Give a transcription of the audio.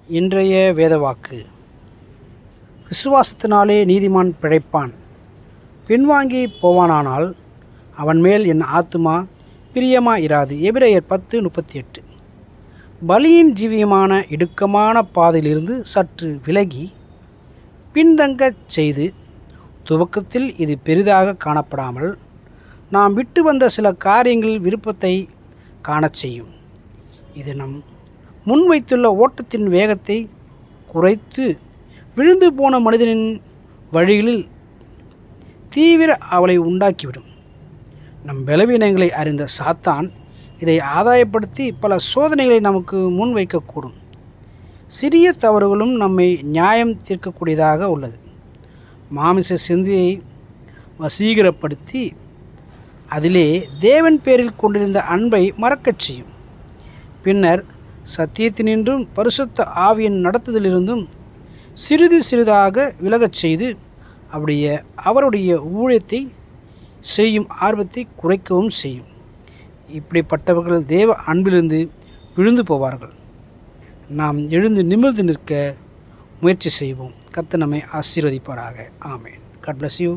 இன்றைய வேதவாக்கு. விசுவாசத்தினாலே நீதிமான் பிழைப்பான், பின்வாங்கி போவானானால் அவன் மேல் என் ஆத்துமா பிரியமாயிராது. எபிரெயர் 10:38. பலியின் ஜீவியமான இடுக்கமான பாதையிலிருந்து சற்று விலகி பின்தங்கச் செய்து, துவக்கத்தில் இது பெரிதாக காணப்படாமல் நாம் விட்டு வந்த சில காரியங்களில் விருப்பத்தை காணச் செய்யும். இது நம் முன்வைத்துள்ள ஓட்டத்தின் வேகத்தை குறைத்து விழுந்து போன மனிதனின் வழிகளில் தீவிர அவலை உண்டாக்கிவிடும். நம் பலவீனங்களை அறிந்த சாத்தான் இதை ஆதாயப்படுத்தி பல சோதனைகளை நமக்கு முன்வைக்கக்கூடும். சிறிய தவறுகளும் நம்மை நியாயம் தீர்க்கக்கூடியதாக உள்ளது. மாமிச சிந்தையை வசீகரப்படுத்தி அதிலே தேவன் பேரில் கொண்டிருந்த அன்பை மறக்கச் செய்யும். பின்னர் சத்தியத்தினின்றும் பரிசுத்த ஆவியின் நடத்துதலிருந்தும் சிறிது சிறிதாக விலகச் செய்து அவருடைய ஊழியத்தை செய்யும் ஆர்வத்தை குறைக்கவும் செய்யும். இப்படிப்பட்டவர்கள் தேவ அன்பிலிருந்து விழுந்து போவார்கள். நாம் எழுந்து நிமிர்ந்து நிற்க முயற்சி செய்வோம். கர்த்தர் நம்மை ஆசீர்வதிப்பாராக. ஆமென். God bless you.